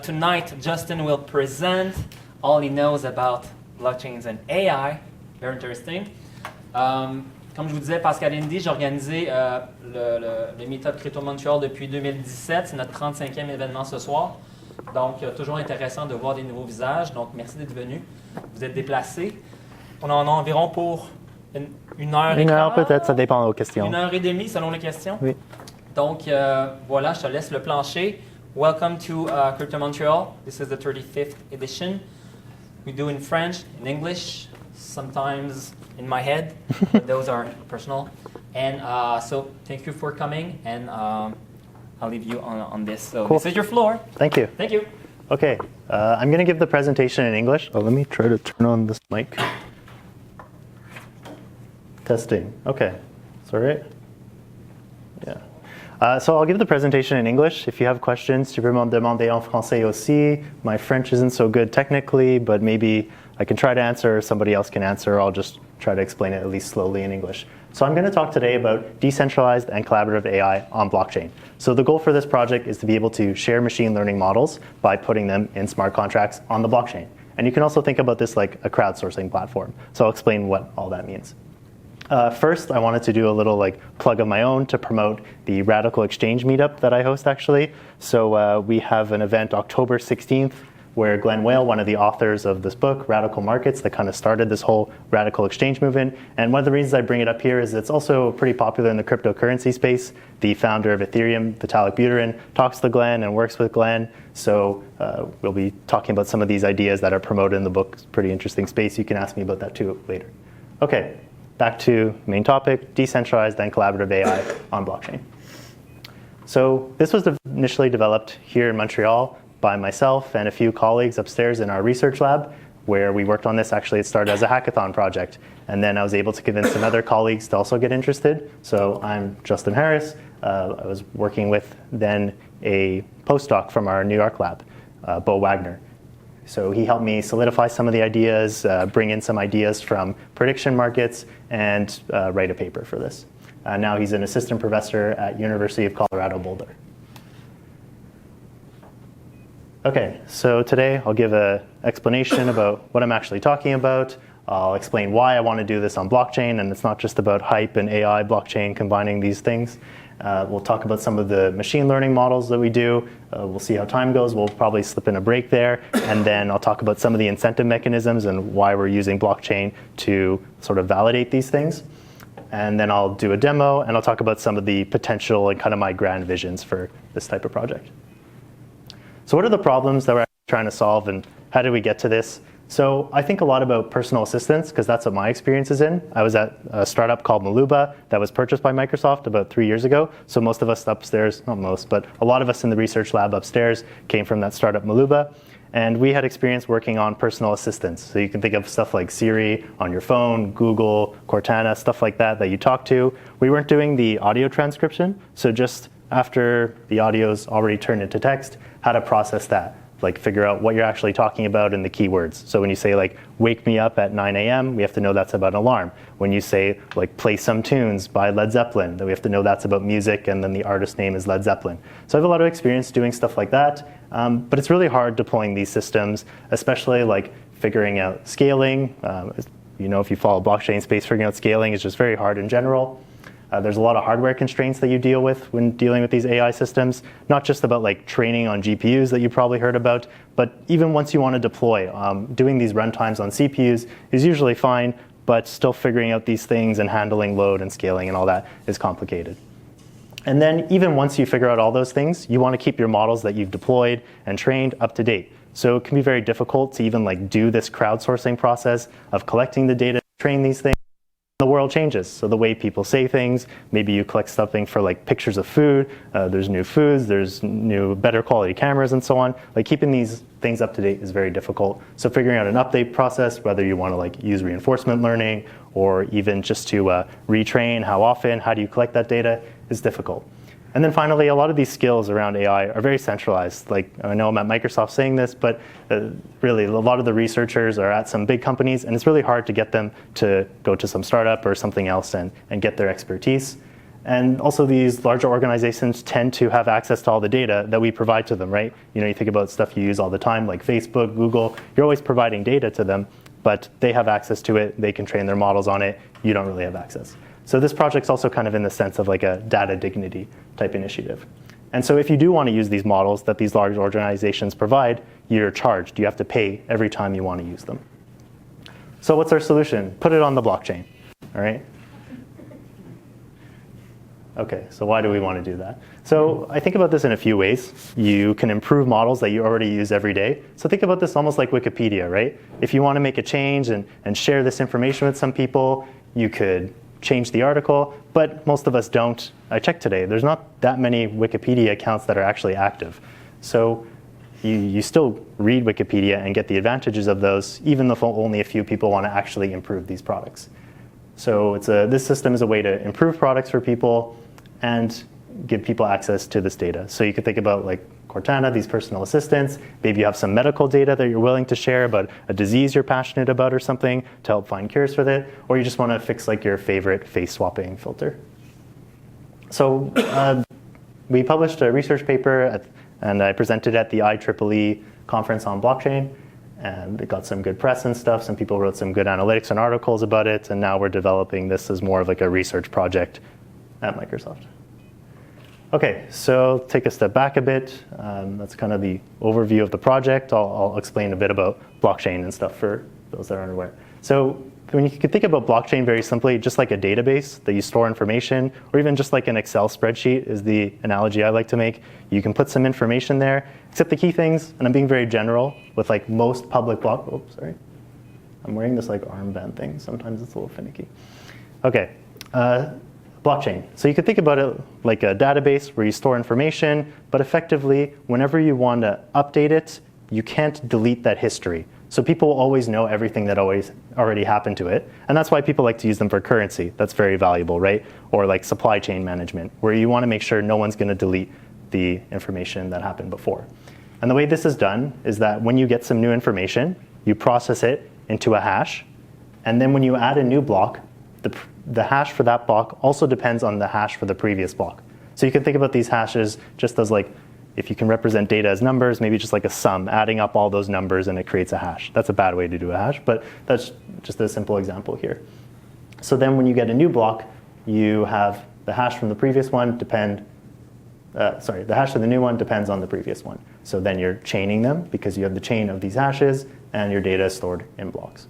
Tonight, Justin will present all he knows about blockchains and AI. Very interesting. Comme je vous disais, Pascal Indy, j'ai organisé le Meetup Crypto Montreal depuis 2017. C'est notre 35e événement ce soir. Donc, toujours intéressant de voir des nouveaux visages. Donc, merci d'être venu. Vous êtes déplacés. On en a environ pour une heure et Une heure quart, peut-être, ça dépend aux questions. Une heure et demie selon les questions. Oui. Donc, voilà, je te laisse le plancher. Welcome to Crypto Montreal. This is the 35th edition. We do in French, in English, sometimes in my head, but those are personal. And so thank you for coming, and I'll leave you on this. So cool. This is your floor. Thank you. Thank you. Okay, I'm going to give the presentation in English. Oh, let me try to turn on this mic. Testing. Okay, is that right? Yeah. So I'll give the presentation in English. If you have questions, tu peux me demander en français aussi. My French isn't so good technically, but maybe I can try to answer, or somebody else can answer. I'll just try to explain it at least slowly in English. So I'm going to talk today about decentralized and collaborative AI on blockchain. So the goal for this project is to be able to share machine learning models by putting them in smart contracts on the blockchain. And you can also think about this like a crowdsourcing platform. So I'll explain what all that means. First, I wanted to do a little plug of my own to promote the Radical Exchange meetup that I host actually. So we have an event October 16th where Glenn Whale, one of the authors of this book, Radical Markets, that kind of started this whole radical exchange movement. And one of the reasons I bring it up here is it's also pretty popular in the cryptocurrency space. The founder of Ethereum, Vitalik Buterin, talks to Glenn and works with Glenn. So we'll be talking about some of these ideas that are promoted in the book. It's a pretty interesting space. You can ask me about that too later. Okay. Back to main topic, decentralized and collaborative AI on blockchain. So this was initially developed here in Montreal by myself and a few colleagues upstairs in our research lab, where we worked on this. Actually, it started as a hackathon project. And then I was able to convince some other colleagues to also get interested. So I'm Justin Harris. I was working with then a postdoc from our New York lab, Bo Wagner. So he helped me solidify some of the ideas, bring in some ideas from prediction markets, and write a paper for this. Now he's an assistant professor at University of Colorado Boulder. Okay, so today I'll give an explanation about what I'm actually talking about. I'll explain why I want to do this on blockchain, and it's not just about hype and AI blockchain combining these things. We'll talk about some of the machine learning models that we do. We'll see how time goes. We'll probably slip in a break there. And then I'll talk about some of the incentive mechanisms and why we're using blockchain to sort of validate these things. And then I'll do a demo, and I'll talk about some of the potential and kind of my grand visions for this type of project. So what are the problems that we're trying to solve, and how did we get to this? So I think a lot about personal assistants, because that's what my experience is in. I was at a startup called Maluba that was purchased by Microsoft about 3 years ago. So most of us upstairs, not most, but a lot of us in the research lab upstairs came from that startup Maluba. And we had experience working on personal assistants. So you can think of stuff like Siri on your phone, Google, Cortana, stuff like that you talk to. We weren't doing the audio transcription. So just after the audio's already turned into text, how to process that. Like figure out what you're actually talking about and the keywords. So when you say like, wake me up at 9 a.m., we have to know that's about an alarm. When you say like, play some tunes by Led Zeppelin, then we have to know that's about music, and then the artist name is Led Zeppelin. So I have a lot of experience doing stuff like that, but it's really hard deploying these systems, especially like figuring out scaling. You know, if you follow blockchain space, figuring out scaling is just very hard in general. There's a lot of hardware constraints that you deal with when dealing with these AI systems, not just about like training on GPUs that you probably heard about, but even once you want to deploy, doing these runtimes on CPUs is usually fine, but still figuring out these things and handling load and scaling and all that is complicated. And then even once you figure out all those things, you want to keep your models that you've deployed and trained up to date. So it can be very difficult to even like do this crowdsourcing process of collecting the data, train these things. The world changes, so the way people say things, maybe you collect something for like pictures of food, there's new foods, there's new better quality cameras and so on. Like keeping these things up to date is very difficult. So figuring out an update process, whether you want to like use reinforcement learning or even just to retrain, how often, how do you collect that data is difficult. And then finally, a lot of these skills around AI are very centralized. Like I know I'm at Microsoft saying this, but really a lot of the researchers are at some big companies, and it's really hard to get them to go to some startup or something else and get their expertise. And also these larger organizations tend to have access to all the data that we provide to them, right? You think about stuff you use all the time, like Facebook, Google, you're always providing data to them, but they have access to it, they can train their models on it, you don't really have access. So this project's also kind of in the sense of like a data dignity type initiative. And so if you do want to use these models that these large organizations provide, you're charged. You have to pay every time you want to use them. So what's our solution? Put it on the blockchain, all right? Okay, so why do we want to do that? So I think about this in a few ways. You can improve models that you already use every day. So think about this almost like Wikipedia, right? If you want to make a change and share this information with some people, you could change the article, but most of us don't. I checked today, there's not that many Wikipedia accounts that are actually active. So you still read Wikipedia and get the advantages of those, even if only a few people want to actually improve these products. So this system is a way to improve products for people and give people access to this data. So you could think about like Cortana, these personal assistants. Maybe you have some medical data that you're willing to share about a disease you're passionate about or something to help find cures for it. Or you just want to fix like your favorite face swapping filter. So we published a research paper and I presented at the IEEE conference on blockchain. And it got some good press and stuff. Some people wrote some good analytics and articles about it. And now we're developing this as more of like a research project at Microsoft. Okay, so take a step back a bit. That's kind of the overview of the project. I'll explain a bit about blockchain and stuff for those that aren't aware. So when you can think about blockchain very simply, just like a database that you store information, or even just like an Excel spreadsheet is the analogy I like to make. You can put some information there, except the key things, and I'm being very general with like most public I'm wearing this like armband thing. Sometimes it's a little finicky. Okay. Blockchain. So you could think about it like a database where you store information, but effectively, whenever you want to update it, you can't delete that history. So people will always know everything that already happened to it. And that's why people like to use them for currency. That's very valuable, right? Or like supply chain management, where you want to make sure no one's going to delete the information that happened before. And the way this is done is that when you get some new information, you process it into a hash. And then when you add a new block, the hash for that block also depends on the hash for the previous block. So you can think about these hashes just as like, if you can represent data as numbers, maybe just like a sum, adding up all those numbers and it creates a hash. That's a bad way to do a hash, but that's just a simple example here. So then when you get a new block, you have the hash from the previous one the hash of the new one depends on the previous one. So then you're chaining them because you have the chain of these hashes and your data is stored in blocks.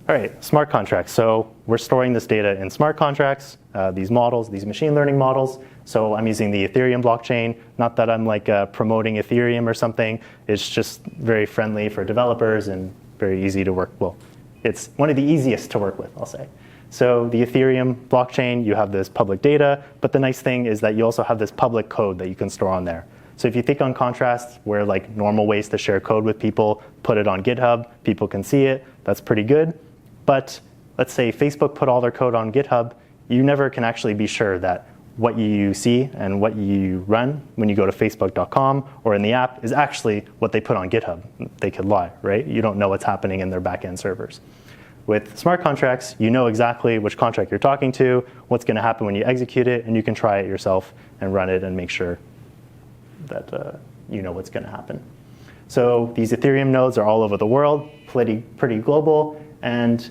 All right, smart contracts. So we're storing this data in smart contracts, these models, these machine learning models. So I'm using the Ethereum blockchain. Not that I'm like promoting Ethereum or something. It's just very friendly for developers and very easy to work. Well, it's one of the easiest to work with, I'll say. So the Ethereum blockchain, you have this public data, but the nice thing is that you also have this public code that you can store on there. So if you think on contrast, where like normal ways to share code with people, put it on GitHub, people can see it, that's pretty good. But let's say Facebook put all their code on GitHub, you never can actually be sure that what you see and what you run when you go to facebook.com or in the app is actually what they put on GitHub. They could lie, right? You don't know what's happening in their backend servers. With smart contracts, you know exactly which contract you're talking to, what's going to happen when you execute it, and you can try it yourself and run it and make sure that you know what's going to happen. So these Ethereum nodes are all over the world, pretty global, and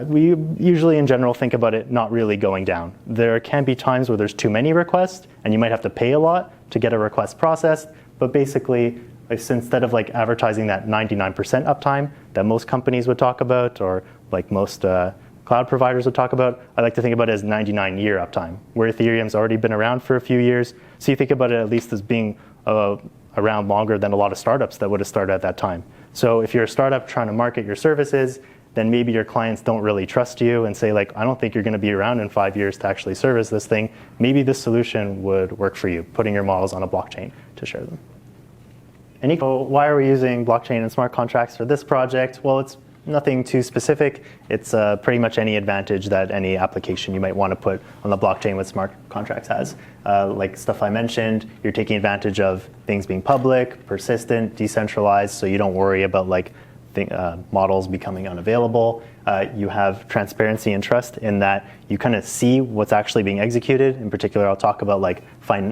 we usually in general think about it not really going down. There can be times where there's too many requests and you might have to pay a lot to get a request processed, but basically instead of like advertising that 99% uptime that most companies would talk about or like most cloud providers would talk about, I like to think about it as 99-year uptime, where Ethereum's already been around for a few years. So you think about it at least as being around longer than a lot of startups that would have started at that time. So if you're a startup trying to market your services, then maybe your clients don't really trust you and say like, I don't think you're going to be around in 5 years to actually service this thing. Maybe this solution would work for you, putting your models on a blockchain to share them. So why are we using blockchain and smart contracts for this project? Well, it's nothing too specific. It's pretty much any advantage that any application you might want to put on the blockchain with smart contracts has. Like stuff I mentioned, you're taking advantage of things being public, persistent, decentralized, so you don't worry about like models becoming unavailable. you have transparency and trust in that you kind of see what's actually being executed. In particular, I'll talk about like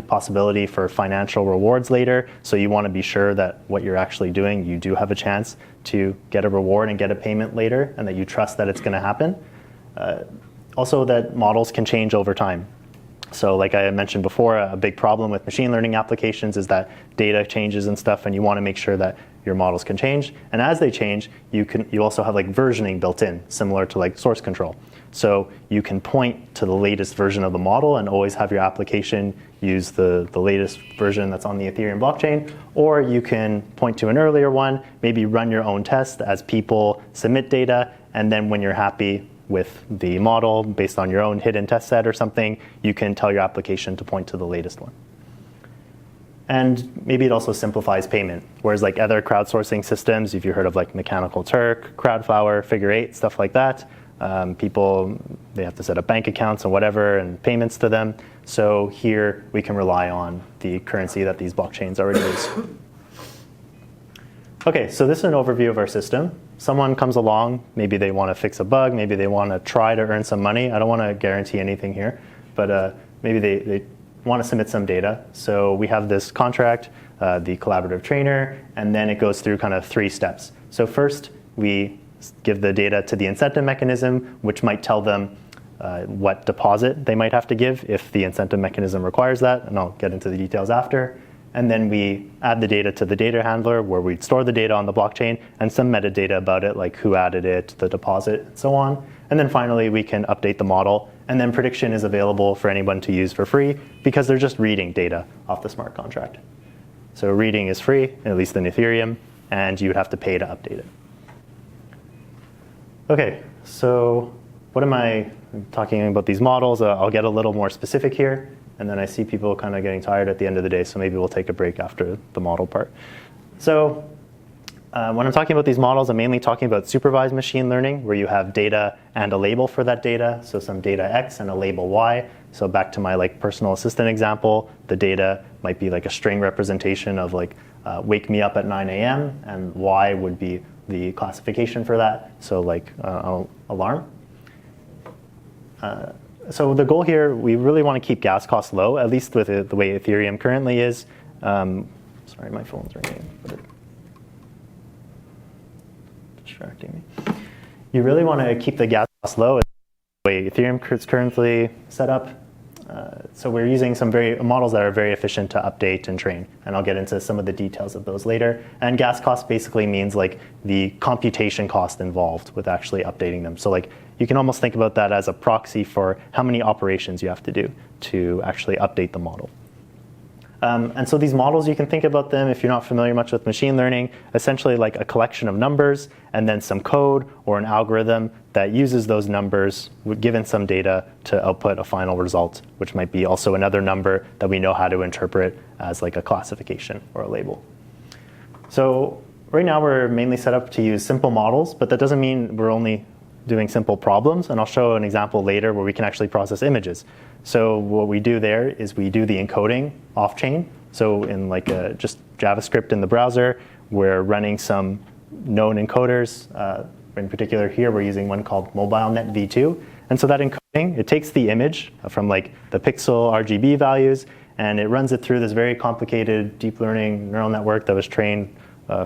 possibility for financial rewards later. So you want to be sure that what you're actually doing, you do have a chance to get a reward and get a payment later, and that you trust that it's going to happen. Also, that models can change over time. So like I mentioned before, a big problem with machine learning applications is that data changes and stuff, and you want to make sure that your models can change. And as they change, you also have like versioning built in, similar to like source control. So you can point to the latest version of the model and always have your application use the latest version that's on the Ethereum blockchain, or you can point to an earlier one, maybe run your own test as people submit data, and then when you're happy with the model based on your own hidden test set or something, you can tell your application to point to the latest one. And maybe it also simplifies payment. Whereas like other crowdsourcing systems, if you heard of like Mechanical Turk, Crowdflower, Figure 8, stuff like that, people, they have to set up bank accounts and whatever and payments to them. So here we can rely on the currency that these blockchains already use. Okay, so this is an overview of our system. Someone comes along, maybe they want to fix a bug, maybe they want to try to earn some money. I don't want to guarantee anything here, but maybe they want to submit some data. So we have this contract, the collaborative trainer, and then it goes through kind of 3 steps. So first, we give the data to the incentive mechanism, which might tell them what deposit they might have to give if the incentive mechanism requires that, and I'll get into the details after. And then we add the data to the data handler, where we'd store the data on the blockchain and some metadata about it, like who added it, the deposit, and so on. And then finally, we can update the model. And then prediction is available for anyone to use for free because they're just reading data off the smart contract. So reading is free, at least in Ethereum, and you would have to pay to update it. Okay, so what am I talking about these models? I'll get a little more specific here. And then I see people kind of getting tired at the end of the day, so maybe we'll take a break after the model part. So when I'm talking about these models, I'm mainly talking about supervised machine learning, where you have data and a label for that data, so some data X and a label Y. So back to my like personal assistant example, the data might be like a string representation of like wake me up at 9 a.m. and Y would be the classification for that, so like alarm. So the goal here, we really want to keep gas costs low, at least with the way Ethereum currently is. Sorry, my phone's ringing. Distracting me. You really want to keep the gas costs low, the way Ethereum is currently set up. So we're using some models that are very efficient to update and train, and I'll get into some of the details of those later. And gas cost basically means like the computation cost involved with actually updating them. So like you can almost think about that as a proxy for how many operations you have to do to actually update the model. And so these models, you can think about them, if you're not familiar much with machine learning, essentially like a collection of numbers and then some code or an algorithm that uses those numbers, given some data, to output a final result, which might be also another number that we know how to interpret as like a classification or a label. So right now we're mainly set up to use simple models, but that doesn't mean we're only doing simple problems, and I'll show an example later where we can actually process images. So what we do there is we do the encoding off-chain. So in like just JavaScript in the browser, we're running some known encoders. In particular here, we're using one called MobileNet v2. And so that encoding, it takes the image from like the pixel RGB values, and it runs it through this very complicated deep learning neural network that was trained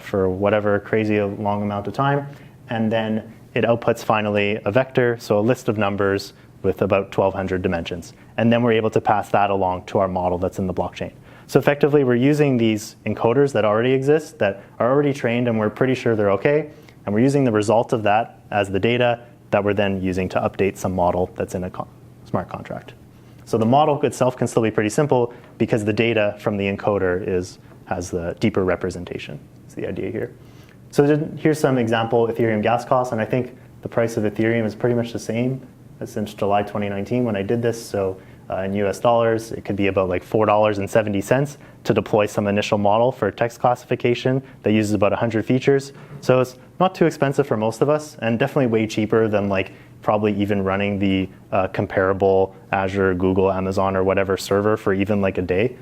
for whatever crazy long amount of time. And then it outputs finally a vector, so a list of numbers with about 1,200 dimensions. And then we're able to pass that along to our model that's in the blockchain. So effectively, we're using these encoders that already exist, that are already trained, and we're pretty sure they're okay. And we're using the result of that as the data that we're then using to update some model that's in a smart contract. So the model itself can still be pretty simple because the data from the encoder has the deeper representation. That's the idea here. So here's some example Ethereum gas costs, and I think the price of Ethereum is pretty much the same since July 2019 when I did this. So in US dollars, it could be about like $4.70 to deploy some initial model for text classification that uses about 100 features. So it's not too expensive for most of us, and definitely way cheaper than like probably even running the comparable Azure, Google, Amazon, or whatever server for even like a day.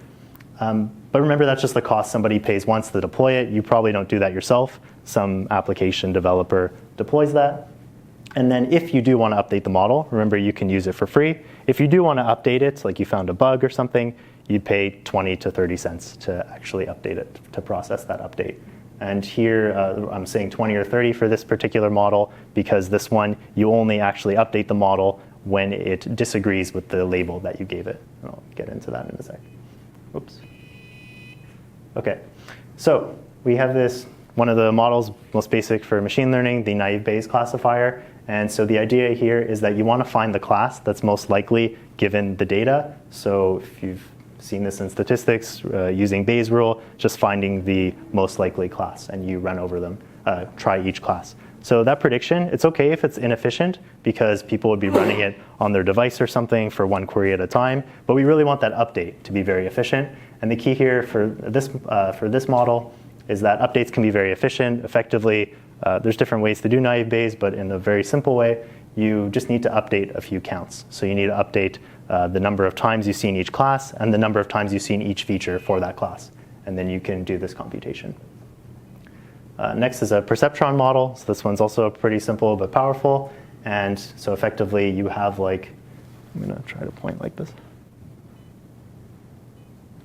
But remember, that's just the cost somebody pays once to deploy it. You probably don't do that yourself. Some application developer deploys that. And then if you do want to update the model, remember you can use it for free. If you do want to update it, like you found a bug or something, you'd pay 20 to 30 cents to actually update it, to process that update. And here I'm saying 20 or 30 for this particular model because this one, you only actually update the model when it disagrees with the label that you gave it. And I'll get into that in a sec. Oops. Okay, so we have this, one of the models most basic for machine learning, the naive Bayes classifier. And so the idea here is that you want to find the class that's most likely given the data. So if you've seen this in statistics, using Bayes' rule, just finding the most likely class, and you run over them, try each class. So that prediction, it's okay if it's inefficient because people would be running it on their device or something for one query at a time, but we really want that update to be very efficient. And the key here for this model is that updates can be very efficient, effectively. There's different ways to do naive Bayes, but in a very simple way, you just need to update a few counts. So you need to update the number of times you've seen each class and the number of times you've seen each feature for that class. And then you can do this computation. Next is a Perceptron model. So this one's also pretty simple but powerful. And so effectively you have like, I'm going to try to point like this.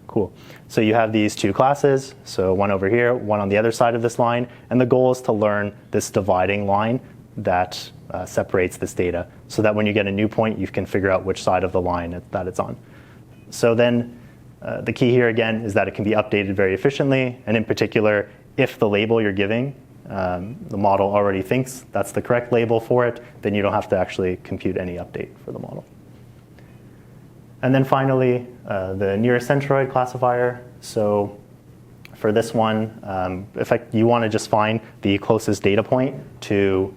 Cool. So you have these two classes, so one over here, one on the other side of this line, and the goal is to learn this dividing line that separates this data so that when you get a new point, you can figure out which side of the line that it's on. So then the key here again is that it can be updated very efficiently, and in particular, if the label you're giving, the model already thinks that's the correct label for it, then you don't have to actually compute any update for the model. And then finally, the nearest Centroid classifier. So for this one, you want to just find the closest data point to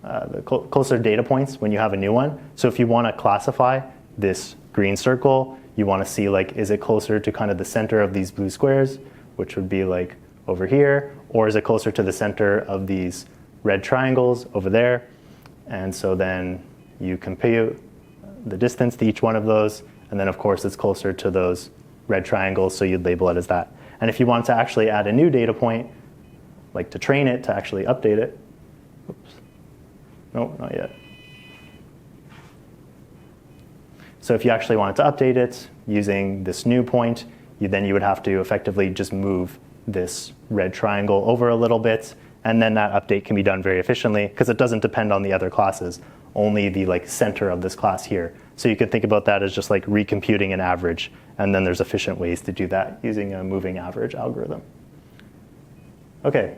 the closer data points when you have a new one. So if you want to classify this green circle, you want to see like, is it closer to kind of the center of these blue squares, which would be like over here, or is it closer to the center of these red triangles over there? And so then you compute the distance to each one of those, and then of course it's closer to those red triangles, so you'd label it as that. And if you want to actually add a new data point, like to train it, to actually update it, oops, no, not yet. So if you actually wanted to update it using this new point, then you would have to effectively just move this red triangle over a little bit, and then that update can be done very efficiently because it doesn't depend on the other classes, only the like center of this class here. So you could think about that as just like recomputing an average, and then there's efficient ways to do that using a moving average algorithm. Okay,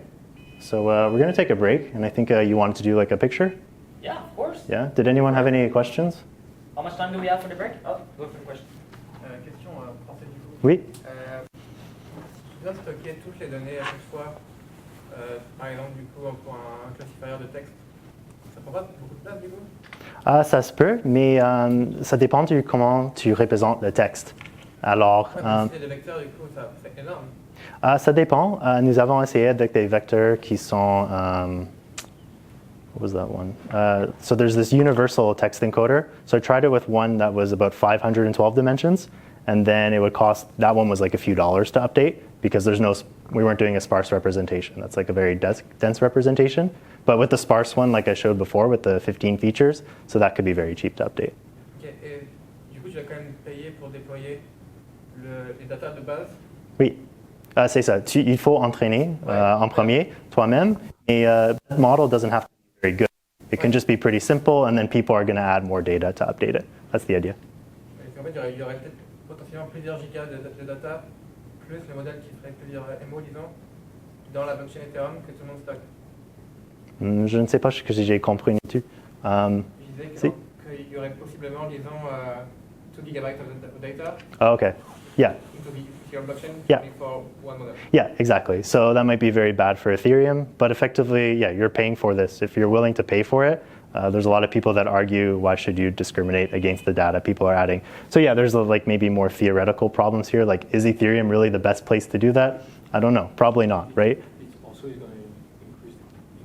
so we're going to take a break, and I think you wanted to do like a picture? Yeah, of course. Yeah, did anyone have any questions? How much time do we have for the break? Oh, go for the question. Question français du coup. Oui. Tu dois stocker toutes les données à chaque fois, par exemple du coup pour un classifier de texte. Ça prend pas beaucoup de place du coup? Ça se peut, mais ça dépend de comment tu représentes le texte. Alors, Si c'est des vecteurs du coup, c'est énorme. Ça dépend. Nous avons essayé avec des vecteurs qui sont what was that one? So there's this universal text encoder. So I tried it with one that was about 512 dimensions, and then it would cost, that one was like a few dollars to update because we weren't doing a sparse representation. That's like a very dense representation. But with the sparse one, like I showed before, with the 15 features, so that could be very cheap to update. Ok, et du coup, tu vas quand même payer pour déployer les datas de base? Oui, c'est ça. Il faut entraîner en premier toi-même, et that model doesn't have to be very good. It can just be pretty simple, and then people are going to add more data to update it. That's the idea. En fait, il y aurait peut-être potentiellement plusieurs gigas de data, plus le modèle qui ferait plusieurs MO, disons, dans la blockchain Ethereum que tout le monde stocke. Je ne sais pas ce que j'ai compris là-dessus. Je disais qu'il y aurait possiblement, disons, 2 gigabytes of data. Oh, okay. Yeah. Into your blockchain Yeah. for one model. Yeah, exactly. So that might be very bad for Ethereum, but effectively, yeah, you're paying for this. If you're willing to pay for it, there's a lot of people that argue, why should you discriminate against the data people are adding? So yeah, there's like maybe more theoretical problems here. Like, is Ethereum really the best place to do that? I don't know. Probably not, right? It's also going to increase,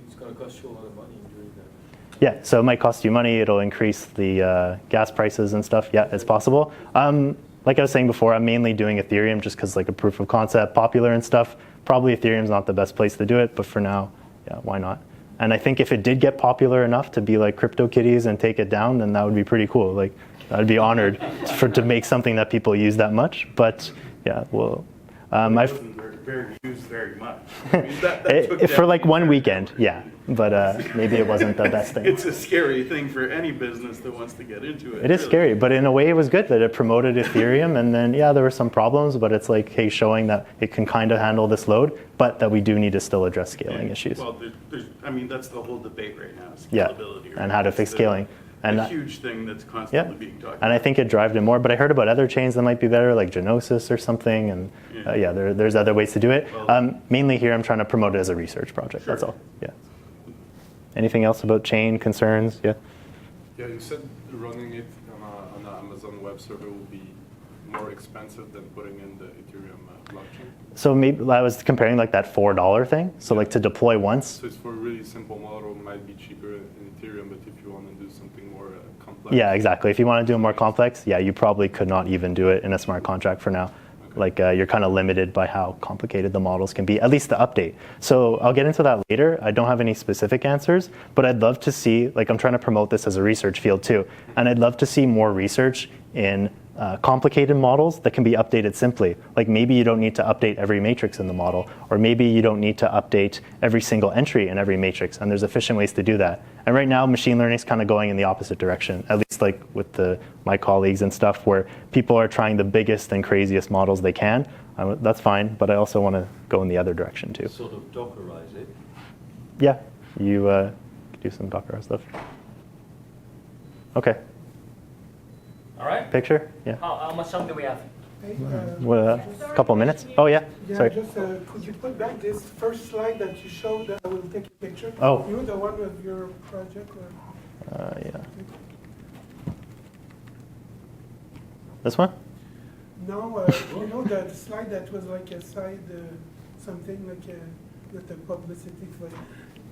it's going to cost you a lot of money doing that. Yeah, so it might cost you money. It'll increase the gas prices and stuff. Yeah, it's possible. Like I was saying before, I'm mainly doing Ethereum just because like a proof of concept, popular and stuff. Probably Ethereum's not the best place to do it, but for now, yeah, why not? And I think if it did get popular enough to be like CryptoKitties and take it down, then that would be pretty cool. Like, I'd be honored to make something that people use that much. But yeah, well, it wasn't very used very much. I mean, that for like one weekend, yeah. But maybe it wasn't the best thing. It's a scary thing for any business that wants to get into it. It is scary, but in a way it was good that it promoted Ethereum, and then yeah, there were some problems, but it's like, hey, showing that it can kind of handle this load, but that we do need to still address scaling issues. Well, I mean, that's the whole debate right now, scalability. Yeah, right? and how to fix scaling. And a huge thing that's constantly being talked about. And I think it drives it more, but I heard about other chains that might be better, like Genosis or something, and there's other ways to do it. Well, mainly here I'm trying to promote it as a research project, that's all. Yeah. Anything else about chain concerns? Yeah. Yeah, you said running it on an Amazon web server will be more expensive than putting in the Ethereum blockchain. So maybe I was comparing like that $4 thing. So like to deploy once. So it's for a really simple model, it might be cheaper in Ethereum, but if you want to do something more complex. Yeah, exactly. If you want to do it more complex, yeah, you probably could not even do it in a smart contract for now. Like you're kind of limited by how complicated the models can be, at least the update. So I'll get into that later. I don't have any specific answers, but I'd love to see, like I'm trying to promote this as a research field too, and I'd love to see more research in complicated models that can be updated simply. Like maybe you don't need to update every matrix in the model, or maybe you don't need to update every single entry in every matrix, and there's efficient ways to do that. And right now, machine learning is kind of going in the opposite direction, at least like with my colleagues and stuff, where people are trying the biggest and craziest models they can. That's fine, but I also want to go in the other direction too. Sort of Dockerize it. Yeah, you do some Docker stuff. Okay. All right. Picture? Yeah. How much time do we have? Hey, A couple minutes? Oh, yeah. yeah, Sorry. just could you put back this first slide that you showed that I will take a picture? Oh. You the one with your project? Or? Yeah. This one? No, you know the slide that was like a side, something like with the publicity for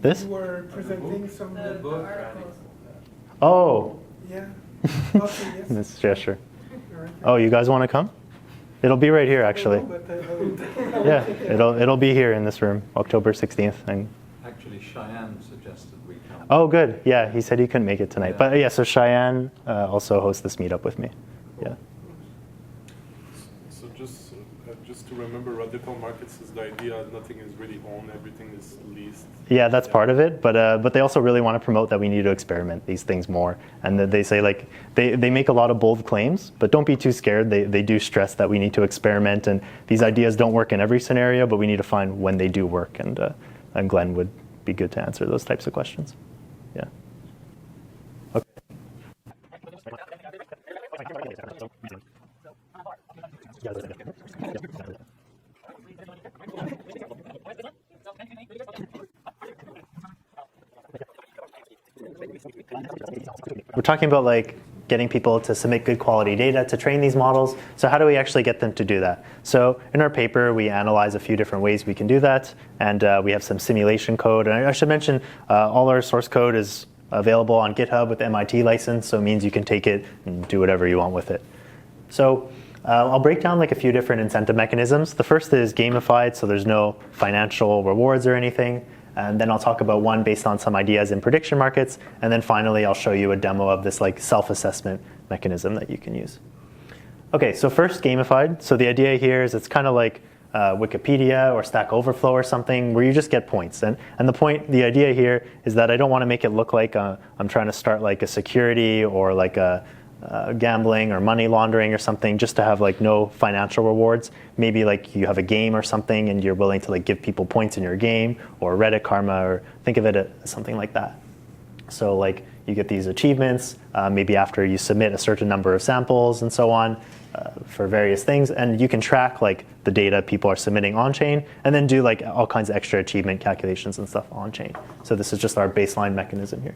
This? You were presenting some articles. Oh. Yeah. Okay, yes. This gesture. All right. Oh, you guys want to come? It'll be right here, actually. No, but, Yeah, it'll be here in this room, October 16th. And Actually, Cheyenne suggested we come. oh, good. Yeah, he said he couldn't make it tonight. Yeah. But yeah, so Cheyenne also hosts this meetup with me. Yeah. So just to remember, radical markets is the idea nothing is really owned, everything is leased. Yeah, that's part of it, but they also really want to promote that we need to experiment these things more, and that they say like they make a lot of bold claims, but don't be too scared. They do stress that we need to experiment, and these ideas don't work in every scenario, but we need to find when they do work, and Glenn would be good to answer those types of questions. Yeah. Okay. We're talking about like getting people to submit good quality data to train these models. So how do we actually get them to do that? So in our paper, we analyze a few different ways we can do that, and we have some simulation code. And I should mention, all our source code is available on GitHub with MIT license, so it means you can take it and do whatever you want with it. So I'll break down like a few different incentive mechanisms. The first is gamified, so there's no financial rewards or anything. And then I'll talk about one based on some ideas in prediction markets. And then finally, I'll show you a demo of this like self-assessment mechanism that you can use. Okay, so first gamified. So the idea here is it's kind of like Wikipedia or Stackoverflow or something where you just get points. And the idea here is that I don't want to make it look like I'm trying to start like a security or like a gambling or money laundering or something, just to have like no financial rewards. Maybe like you have a game or something and you're willing to like give people points in your game, or Reddit karma, or think of it as something like that. So like you get these achievements maybe after you submit a certain number of samples and so on for various things, and you can track like the data people are submitting on chain, and then do like all kinds of extra achievement calculations and stuff on chain. So this is just our baseline mechanism here.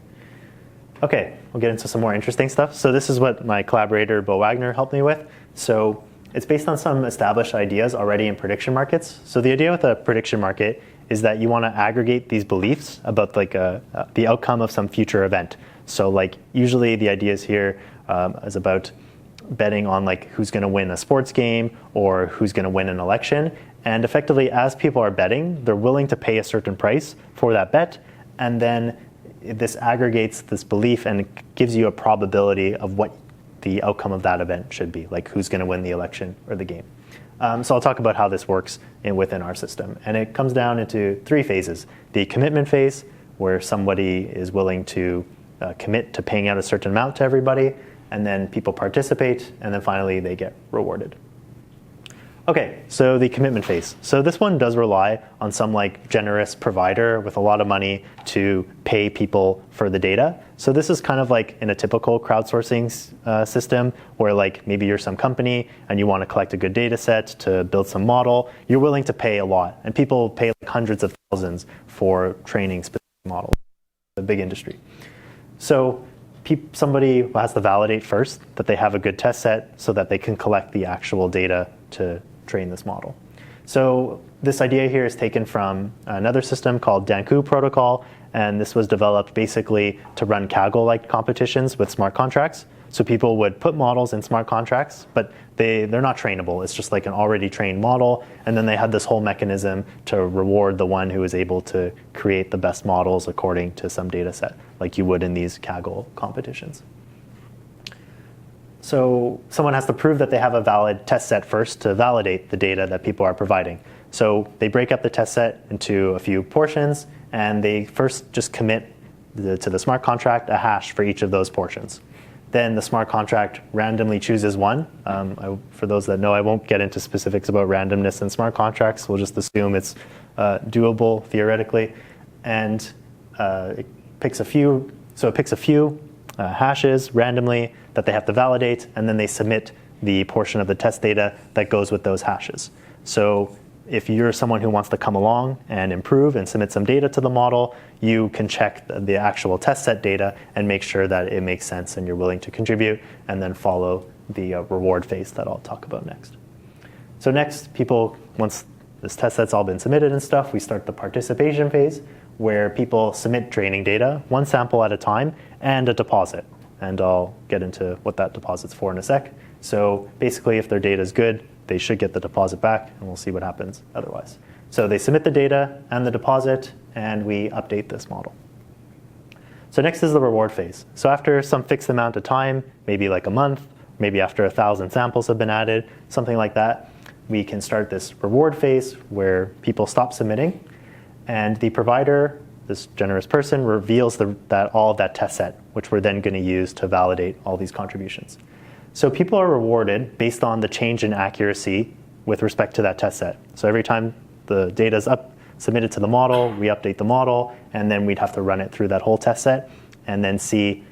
Okay, we'll get into some more interesting stuff. So this is what my collaborator, Bo Wagner, helped me with. So it's based on some established ideas already in prediction markets. So the idea with a prediction market is that you want to aggregate these beliefs about like the outcome of some future event. So like usually the ideas here is about betting on like who's going to win a sports game or who's going to win an election. And effectively, as people are betting, they're willing to pay a certain price for that bet. and then this aggregates this belief and gives you a probability of what the outcome of that event should be, like who's going to win the election or the game. So I'll talk about how this works within our system. And it comes down into 3 phases. The commitment phase, where somebody is willing to commit to paying out a certain amount to everybody, and then people participate, and then finally they get rewarded. Okay, so the commitment phase. So this one does rely on some like generous provider with a lot of money to pay people for the data. So this is kind of like in a typical crowdsourcing system where like maybe you're some company and you want to collect a good data set to build some model. You're willing to pay a lot, and people pay like hundreds of thousands for training specific models. It's a big industry. So somebody has to validate first that they have a good test set so that they can collect the actual data to train this model. So this idea here is taken from another system called Danku protocol, and this was developed basically to run Kaggle-like competitions with smart contracts. So people would put models in smart contracts, but they're not trainable. It's just like an already trained model, and then they had this whole mechanism to reward the one who was able to create the best models according to some data set, like you would in these Kaggle competitions. So someone has to prove that they have a valid test set first to validate the data that people are providing. So they break up the test set into a few portions, and they first just commit to the smart contract a hash for each of those portions. Then the smart contract randomly chooses one. For those that know, I won't get into specifics about randomness in smart contracts. We'll just assume it's doable theoretically. And it picks a few. So it picks a few hashes randomly that they have to validate, and then they submit the portion of the test data that goes with those hashes. So if you're someone who wants to come along and improve and submit some data to the model, you can check the actual test set data and make sure that it makes sense and you're willing to contribute, and then follow the reward phase that I'll talk about next. So next, once this test set's all been submitted and stuff, we start the participation phase, where people submit training data, one sample at a time, and a deposit. And I'll get into what that deposit's for in a sec. So basically, if their data is good, they should get the deposit back, and we'll see what happens otherwise. So they submit the data and the deposit, and we update this model. So next is the reward phase. So after some fixed amount of time, maybe like a month, maybe after 1,000 samples have been added, something like that, we can start this reward phase where people stop submitting, and the provider, this generous person, reveals all of that test set, which we're then going to use to validate all these contributions. So people are rewarded based on the change in accuracy with respect to that test set. So every time the data is submitted to the model, we update the model, and then we'd have to run it through that whole test set and then see,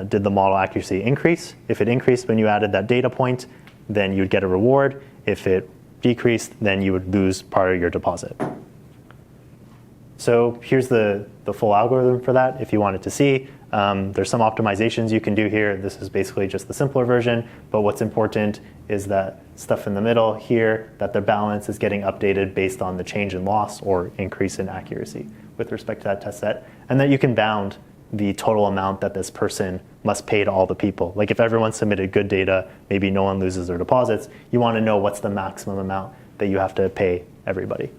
did the model accuracy increase? If it increased when you added that data point, then you'd get a reward. If it decreased, then you would lose part of your deposit. So here's the full algorithm for that if you wanted to see. There's some optimizations you can do here. This is basically just the simpler version, but what's important is that stuff in the middle here, that the balance is getting updated based on the change in loss or increase in accuracy with respect to that test set, and that you can bound the total amount that this person must pay to all the people. Like if everyone submitted good data, maybe no one loses their deposits, you want to know what's the maximum amount that you have to pay everybody.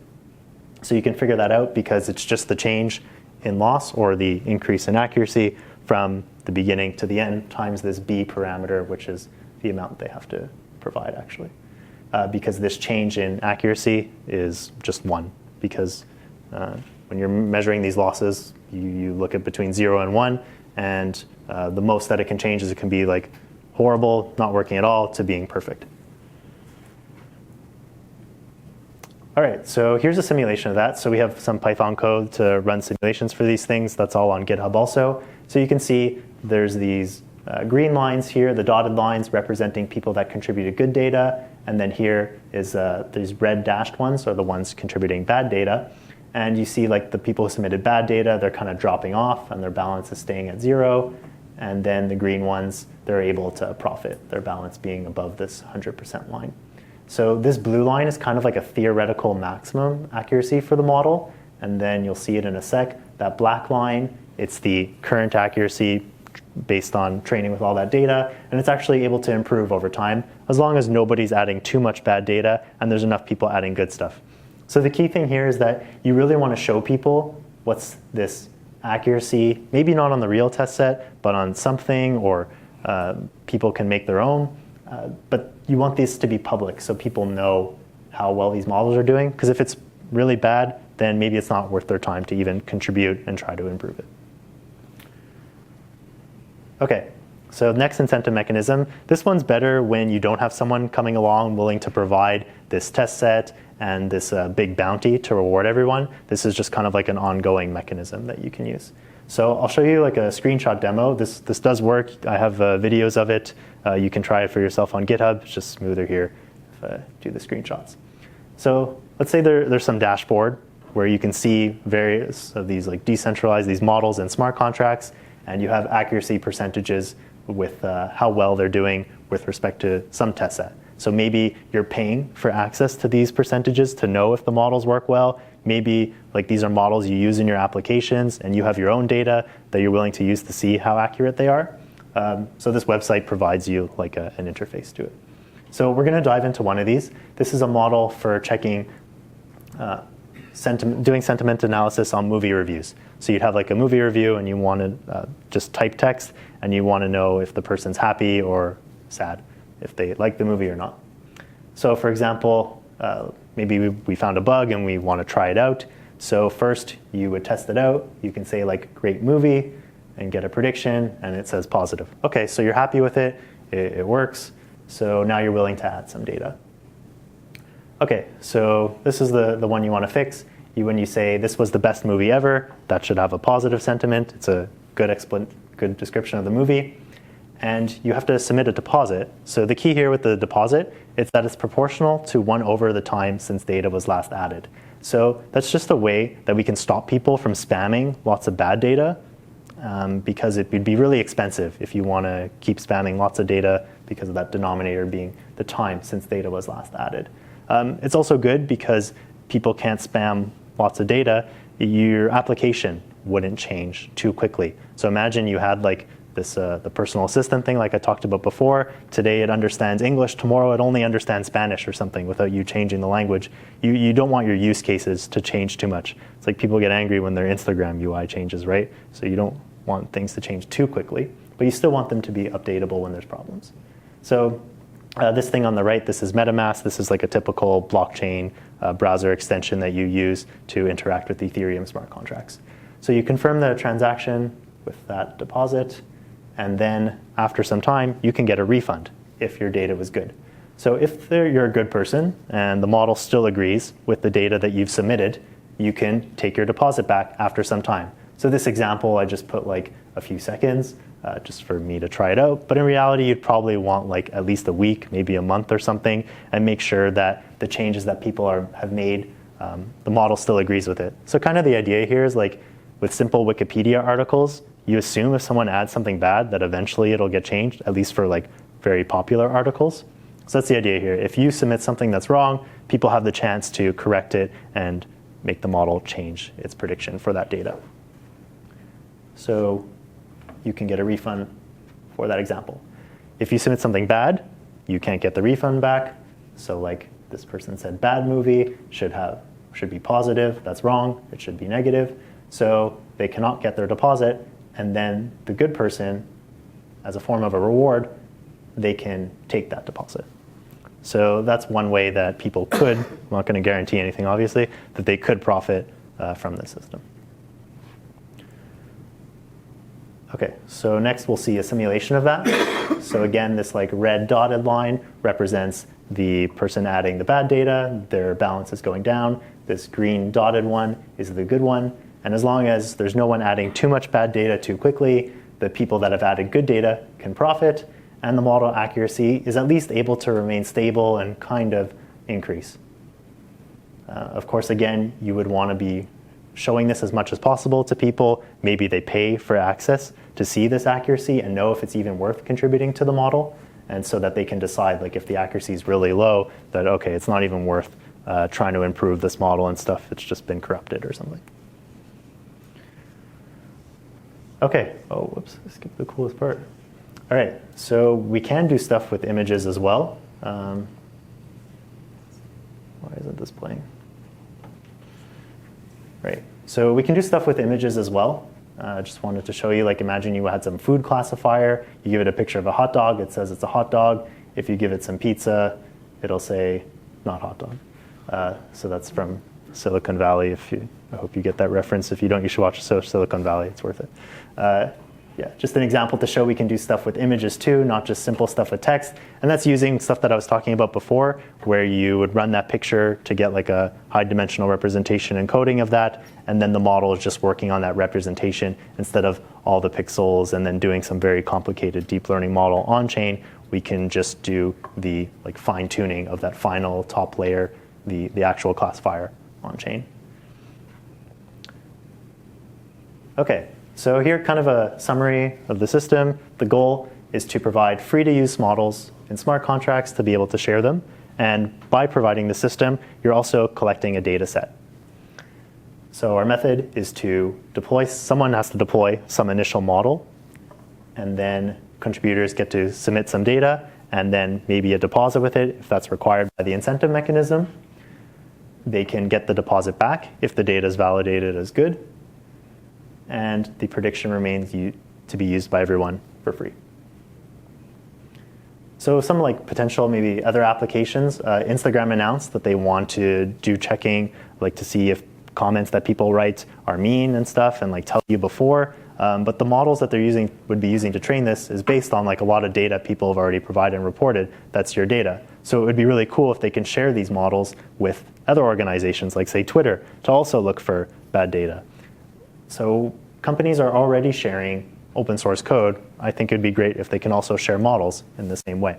So you can figure that out because it's just the change in loss or the increase in accuracy from the beginning to the end times this B parameter, which is the amount they have to provide actually. Because this change in accuracy is just 1. Because when you're measuring these losses, you look at between 0 and 1, and the most that it can change is it can be like horrible, not working at all, to being perfect. All right, so here's a simulation of that. So we have some Python code to run simulations for these things. That's all on GitHub also. So you can see there's these green lines here, the dotted lines representing people that contributed good data. And then here is these red dashed ones are the ones contributing bad data. And you see like the people who submitted bad data, they're kind of dropping off and their balance is staying at 0. And then the green ones, they're able to profit, their balance being above this 100% line. So this blue line is kind of like a theoretical maximum accuracy for the model. And then you'll see it in a sec. That black line, it's the current accuracy based on training with all that data. And it's actually able to improve over time as long as nobody's adding too much bad data and there's enough people adding good stuff. So the key thing here is that you really want to show people what's this accuracy, maybe not on the real test set, but on something, or people can make their own. But you want these to be public so people know how well these models are doing. Because if it's really bad, then maybe it's not worth their time to even contribute and try to improve it. Okay, so next incentive mechanism. This one's better when you don't have someone coming along willing to provide this test set and this big bounty to reward everyone. This is just kind of like an ongoing mechanism that you can use. So I'll show you like a screenshot demo. This does work. I have videos of it. You can try it for yourself on GitHub. It's just smoother here if I do the screenshots. So let's say there's some dashboard where you can see various of these like decentralized, these models and smart contracts, and you have accuracy percentages with how well they're doing with respect to some test set. So maybe you're paying for access to these percentages to know if the models work well. Maybe like these are models you use in your applications and you have your own data that you're willing to use to see how accurate they are. So this website provides you like an interface to it. So we're going to dive into one of these. This is a model for checking, doing sentiment analysis on movie reviews. So you'd have like a movie review and you want to just type text and you want to know if the person's happy or sad, if they like the movie or not. So for example, maybe we found a bug and we want to try it out. So first you would test it out. You can say like great movie and get a prediction and it says positive. Okay, so you're happy with it, it works. So now you're willing to add some data. Okay, so this is the one you want to fix. When you say this was the best movie ever, that should have a positive sentiment. It's a good description of the movie. And you have to submit a deposit. So the key here with the deposit is that it's proportional to 1 over the time since data was last added. So that's just a way that we can stop people from spamming lots of bad data, because it would be really expensive if you want to keep spamming lots of data because of that denominator being the time since data was last added. It's also good because people can't spam lots of data. Your application wouldn't change too quickly. So imagine you had like this the personal assistant thing like I talked about before. Today it understands English, tomorrow it only understands Spanish or something without you changing the language. You don't want your use cases to change too much. It's like people get angry when their Instagram UI changes, right? So you don't want things to change too quickly, but you still want them to be updatable when there's problems. So this thing on the right, this is MetaMask. This is like a typical blockchain browser extension that you use to interact with Ethereum smart contracts. So you confirm the transaction with that deposit, and then after some time, you can get a refund if your data was good. So if you're a good person and the model still agrees with the data that you've submitted, you can take your deposit back after some time. So this example, I just put like a few seconds just for me to try it out. But in reality, you'd probably want like at least a week, maybe a month or something, and make sure that the changes that people have made, the model still agrees with it. So kind of the idea here is like with simple Wikipedia articles, you assume if someone adds something bad that eventually it'll get changed, at least for like very popular articles. So that's the idea here. If you submit something that's wrong, people have the chance to correct it and make the model change its prediction for that data. So you can get a refund for that example. If you submit something bad, you can't get the refund back. So like this person said bad movie should be positive. That's wrong. It should be negative. So they cannot get their deposit. And then the good person, as a form of a reward, they can take that deposit. So that's one way that people could, I'm not going to guarantee anything obviously, that they could profit from the system. Okay, so next we'll see a simulation of that. So again, this like red dotted line represents the person adding the bad data, their balance is going down. This green dotted one is the good one. And as long as there's no one adding too much bad data too quickly, the people that have added good data can profit, and the model accuracy is at least able to remain stable and kind of increase. Of course, again, you would want to be showing this as much as possible to people. Maybe they pay for access to see this accuracy and know if it's even worth contributing to the model, and so that they can decide like if the accuracy is really low, that okay, it's not even worth trying to improve this model and stuff, it's just been corrupted or something. Okay, oh, whoops, I skipped the coolest part. All right, so we can do stuff with images as well. Why isn't this playing? Right, so we can do stuff with images as well. Just wanted to show you, like imagine you had some food classifier, you give it a picture of a hot dog, it says it's a hot dog. If you give it some pizza, it'll say not hot dog. So that's from Silicon Valley. I hope you get that reference. If you don't, you should watch Silicon Valley, it's worth it. Yeah, just an example to show we can do stuff with images too, not just simple stuff with text. And that's using stuff that I was talking about before, where you would run that picture to get like a high dimensional representation encoding of that, and then the model is just working on that representation instead of all the pixels and then doing some very complicated deep learning model on chain. We can just do the like fine tuning of that final top layer, the actual classifier on chain. Okay. So here, kind of a summary of the system. The goal is to provide free-to-use models in smart contracts to be able to share them. And by providing the system, you're also collecting a data set. So our method is to deploy, someone has to deploy some initial model, and then contributors get to submit some data, and then maybe a deposit with it if that's required by the incentive mechanism. They can get the deposit back if the data is validated as good. And the prediction remains to be used by everyone for free. So some like potential maybe other applications, Instagram announced that they want to do checking, like to see if comments that people write are mean and stuff, and like tell you before. But the models that they're would be using to train this is based on like a lot of data people have already provided and reported. That's your data. So it would be really cool if they can share these models with other organizations, like say Twitter, to also look for bad data. So companies are already sharing open source code. I think it'd be great if they can also share models in the same way.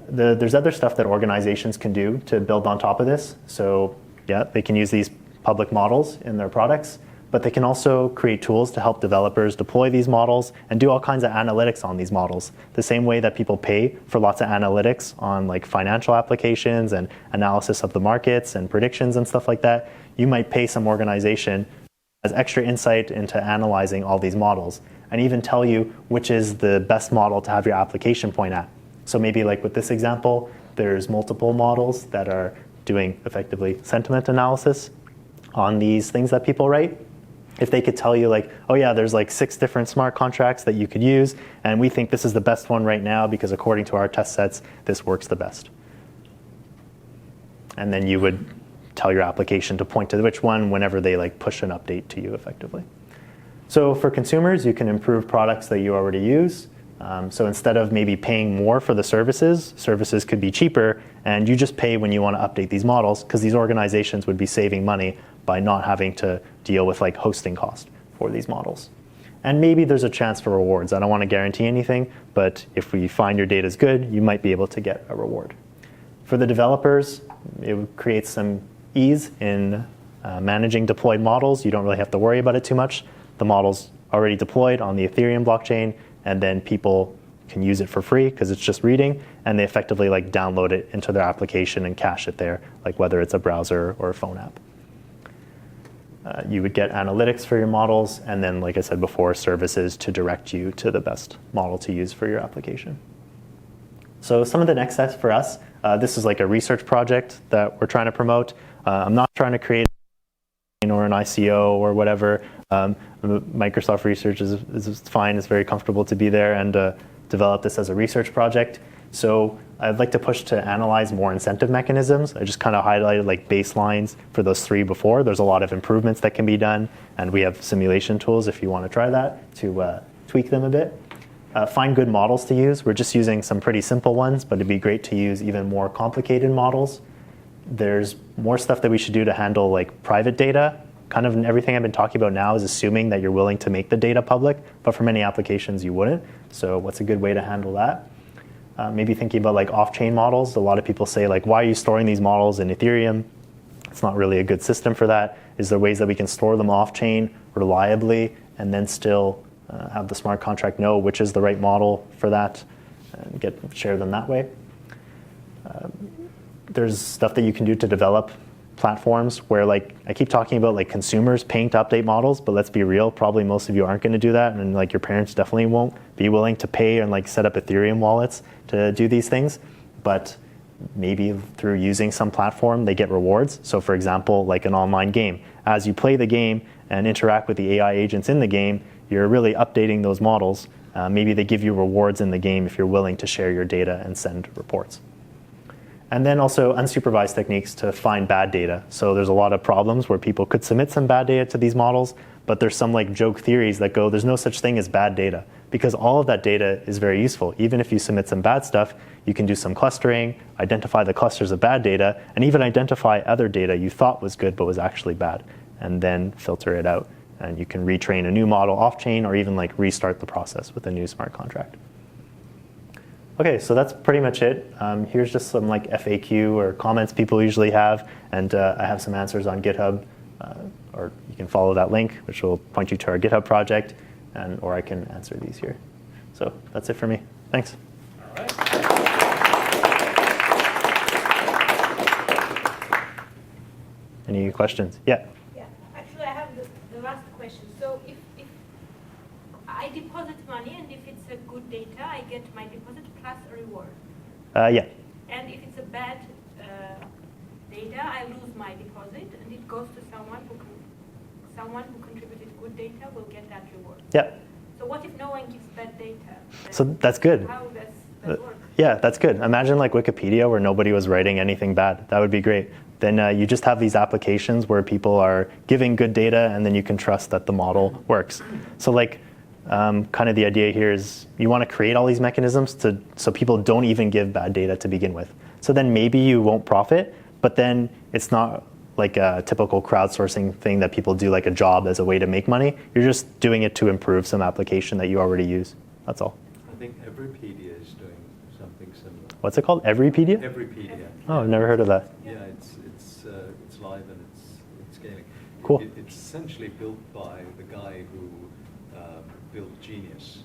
There's other stuff that organizations can do to build on top of this. So yeah, they can use these public models in their products, but they can also create tools to help developers deploy these models and do all kinds of analytics on these models. The same way that people pay for lots of analytics on like financial applications and analysis of the markets and predictions and stuff like that, you might pay some organization as extra insight into analyzing all these models and even tell you which is the best model to have your application point at. So maybe like with this example, there's multiple models that are doing effectively sentiment analysis on these things that people write. If they could tell you like, oh yeah, there's like 6 different smart contracts that you could use, and we think this is the best one right now because according to our test sets, this works the best. And then you would tell your application to point to which one whenever they like push an update to you effectively. So for consumers, you can improve products that you already use. So instead of maybe paying more for the services could be cheaper, and you just pay when you want to update these models because these organizations would be saving money by not having to deal with like hosting cost for these models. And maybe there's a chance for rewards. I don't want to guarantee anything, but if we find your data is good, you might be able to get a reward. For the developers, it would create some ease in managing deployed models. You don't really have to worry about it too much. The model's already deployed on the Ethereum blockchain, and then people can use it for free because it's just reading, and they effectively like download it into their application and cache it there, like whether it's a browser or a phone app. You would get analytics for your models, and then, like I said before, services to direct you to the best model to use for your application. So some of the next steps for us, this is like a research project that we're trying to promote. I'm not trying to create or an ICO or whatever. Microsoft Research is fine. It's very comfortable to be there and develop this as a research project. So I'd like to push to analyze more incentive mechanisms. I just kind of highlighted like baselines for those 3 before. There's a lot of improvements that can be done, and we have simulation tools if you want to try that to tweak them a bit. Find good models to use. We're just using some pretty simple ones, but it'd be great to use even more complicated models. There's more stuff that we should do to handle like private data. Kind of everything I've been talking about now is assuming that you're willing to make the data public, but for many applications you wouldn't. So what's a good way to handle that? Maybe thinking about like off-chain models. A lot of people say like, why are you storing these models in Ethereum? It's not really a good system for that. Is there ways that we can store them off-chain reliably and then still have the smart contract know which is the right model for that and share them that way? There's stuff that you can do to develop platforms where like I keep talking about like consumers paying to update models, but let's be real, probably most of you aren't going to do that, and like your parents definitely won't be willing to pay and like set up Ethereum wallets to do these things. But maybe through using some platform they get rewards. So for example, like an online game, as you play the game and interact with the AI agents in the game, you're really updating those models. Maybe they give you rewards in the game if you're willing to share your data and send reports. And then also unsupervised techniques to find bad data. So there's a lot of problems where people could submit some bad data to these models, but there's some like joke theories that go, there's no such thing as bad data, because all of that data is very useful. Even if you submit some bad stuff, you can do some clustering, identify the clusters of bad data, and even identify other data you thought was good but was actually bad, and then filter it out. And you can retrain a new model off-chain or even like restart the process with a new smart contract. Okay, so that's pretty much it. Here's just some like FAQ or comments people usually have, and I have some answers on GitHub, or you can follow that link, which will point you to our GitHub project, or I can answer these here. So that's it for me. Thanks. All right. Any questions? Yeah. Yeah, actually, I have the last question. So if I deposit money and if it's a good data, I get my deposit plus a reward. Yeah. And if it's a bad data, I lose my deposit and it goes to someone who contributed good data will get that reward. Yeah. So what if no one gives bad data? So that's good. How does that work? Yeah, that's good. Imagine like Wikipedia where nobody was writing anything bad. That would be great. Then you just have these applications where people are giving good data, and then you can trust that the model works. So like kind of the idea here is you want to create all these mechanisms so people don't even give bad data to begin with. So then maybe you won't profit, but then it's not like a typical crowdsourcing thing that people do like a job as a way to make money. You're just doing it to improve some application that you already use. That's all. I think Everypedia is doing something similar. What's it called? Everypedia? Everypedia. Oh, I've never heard of that. Yeah, it's live and it's scaling. Cool. It's essentially built by the guy who built Genius.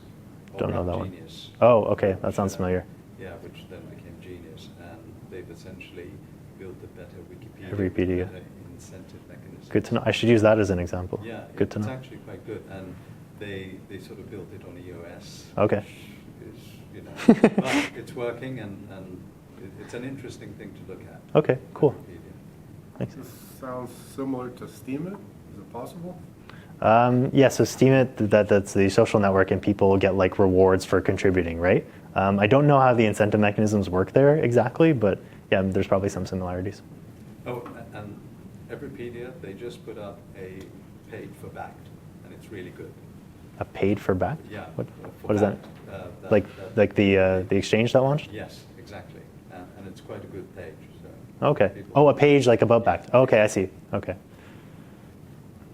Don't know that one. Genius. Oh, okay. That sounds familiar. Yeah, which then became Genius, and they've essentially built a better Wikipedia. Everypedia. Better incentive mechanism. Good to know. I should use that as an example. Yeah, good to know. It's actually quite good, and they sort of built it on EOS. Okay. Which is, but it's working, and it's an interesting thing to look at. Okay, cool. Wikipedia. Thanks. This sounds similar to Steemit. Is it possible? Yeah, so Steemit, that's the social network, and people get like rewards for contributing, right? I don't know how the incentive mechanisms work there exactly, but yeah, there's probably some similarities. Oh, and Everypedia, they just put up a paid for backed, and it's really good. A paid for backed? Yeah. What is that? Like the exchange that launched? Yes, exactly, and it's quite a good page. So Okay. Oh, a page like above backed. Okay, I see. Okay.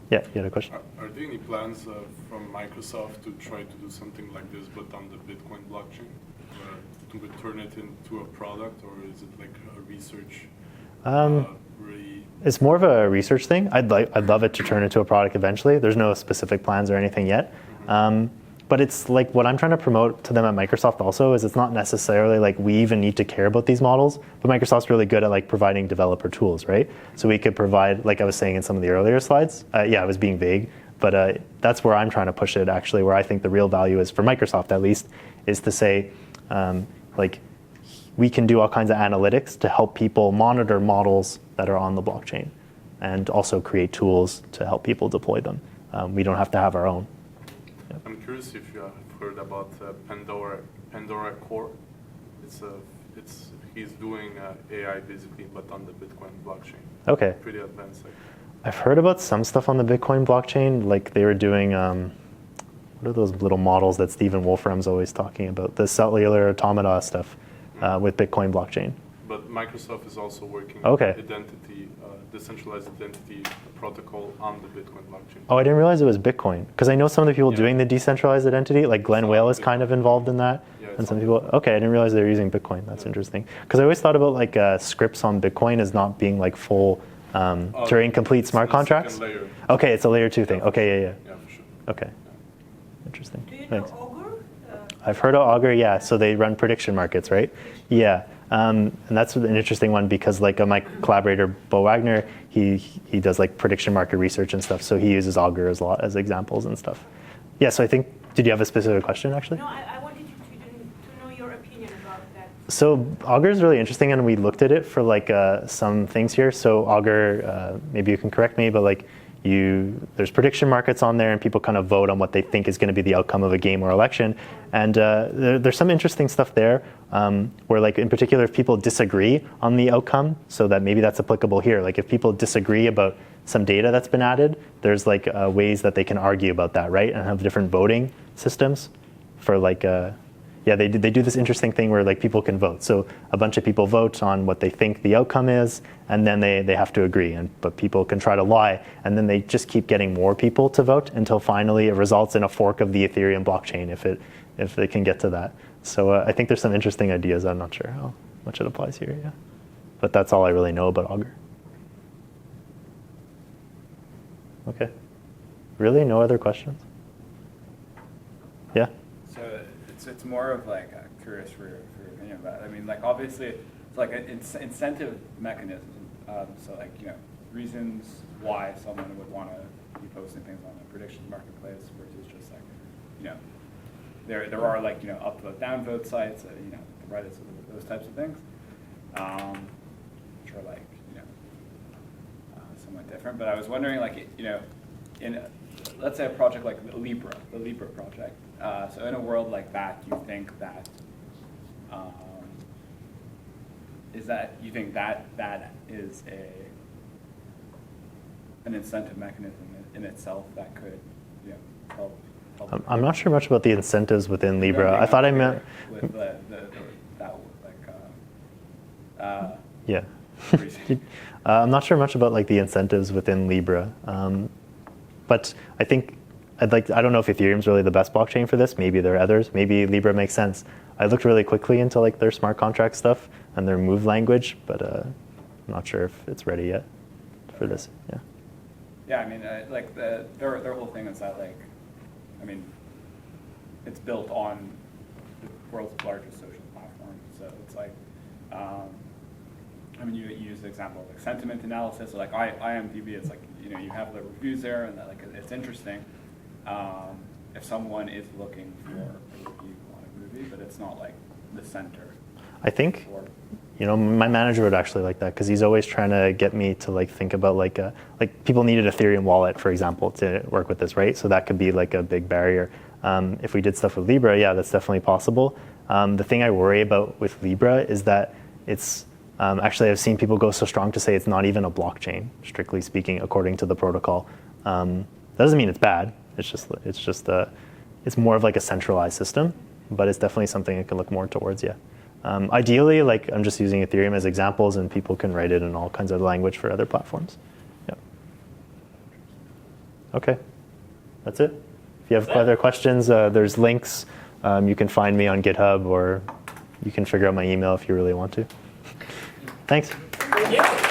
Yeah, you had a question? Are there any plans from Microsoft to try to do something like this, but on the Bitcoin blockchain? To turn it into a product, or is it like a research? It's more of a research thing. I'd love it to turn into a product eventually. There's no specific plans or anything yet. But it's like what I'm trying to promote to them at Microsoft also is it's not necessarily like we even need to care about these models, but Microsoft's really good at like providing developer tools, right? So we could provide, like I was saying in some of the earlier slides, yeah, I was being vague, but that's where I'm trying to push it actually, where I think the real value is for Microsoft at least, is to say, like we can do all kinds of analytics to help people monitor models that are on the blockchain and also create tools to help people deploy them. We don't have to have our own. I'm curious if you have heard about Pandora Core. He's doing AI basically, but on the Bitcoin blockchain. Okay. Pretty advanced. Like. I've heard about some stuff on the Bitcoin blockchain, like they were doing, what are those little models that Stephen Wolfram's always talking about, the cellular automata stuff with Bitcoin blockchain. But Microsoft is also working Okay. on identity, decentralized identity protocol on the Bitcoin blockchain. Oh, I didn't realize it was Bitcoin. Because I know some of the people Yeah. doing the decentralized identity, like Glenn Whale is kind of involved in that. Yeah, And some people, okay, I didn't realize they were using Bitcoin. That's interesting. Because I always thought about like scripts on Bitcoin as not being like full Turing complete smart contracts. Layer. Okay, it's a layer 2 thing. Okay, yeah. Yeah, for sure. Okay. Interesting. Do you know Thanks. Augur? I've heard of Augur, yeah. So they run prediction markets, right? Yeah. And that's an interesting one because like my collaborator, Bo Wagner, he does like prediction market research and stuff. So he uses Augur a lot as examples and stuff. Yeah, so I think, did you have a specific question actually? No, I wanted to know your opinion about that. So Augur is really interesting, and we looked at it for like some things here. So Augur, maybe you can correct me, but like there's prediction markets on there, and people kind of vote on what they think is going to be the outcome of a game or election. And there's some interesting stuff there where, like, in particular, if people disagree on the outcome, so that maybe that's applicable here. Like, if people disagree about some data that's been added, there's like ways that they can argue about that, right? And have different voting systems for like, they do this interesting thing where like people can vote. So a bunch of people vote on what they think the outcome is, and then they have to agree. But people can try to lie, and then they just keep getting more people to vote until finally it results in a fork of the Ethereum blockchain if they can get to that. So I think there's some interesting ideas. I'm not sure how much it applies here. Yeah, but that's all I really know about Augur. Okay. Really? No other questions? Yeah? So it's more of like curious for your opinion about it. I mean, like obviously it's like an incentive mechanism. So like, you know, reasons why someone would want to be posting things on a prediction marketplace versus just like, you know, there are like, you know, upvote, downvote sites, you know, the Reddits, those types of things, which are like, you know, somewhat different. But I was wondering, like, you know, in let's say a project like the Libra project. So in a world like that, you think that you think that is an incentive mechanism in itself that could, you know, help. I'm not sure much about the incentives within Libra. I thought I meant with that like yeah. I'm not sure much about like the incentives within Libra, but I think I don't know if Ethereum's really the best blockchain for this. Maybe there are others. Maybe Libra makes sense. I looked really quickly into like their smart contract stuff and their move language, but I'm not sure if it's ready yet for this. Yeah. Yeah, I mean, like their whole thing is that, like, I mean, it's built on the world's largest social platform. So it's like, I mean, you use the example of like sentiment analysis. So like IMDb, it's like, you know, you have the reviews there, and that, like, it's interesting. If someone is looking for a review on a movie, but it's not like the center. I think, you know, my manager would actually like that, because he's always trying to get me to like think about like people needed Ethereum wallet, for example, to work with this, right? So that could be like a big barrier. If we did stuff with Libra, yeah, that's definitely possible. The thing I worry about with Libra is that it's actually, I've seen people go so strong to say it's not even a blockchain, strictly speaking, according to the protocol. That doesn't mean it's bad. It's more of like a centralized system, but it's definitely something it can look more towards. Yeah. Ideally, like, I'm just using Ethereum as examples, and people can write it in all kinds of language for other platforms. Yeah. Okay, that's it. If you have other questions, there's links. You can find me on GitHub, or you can figure out my email if you really want to. Thanks. Yeah.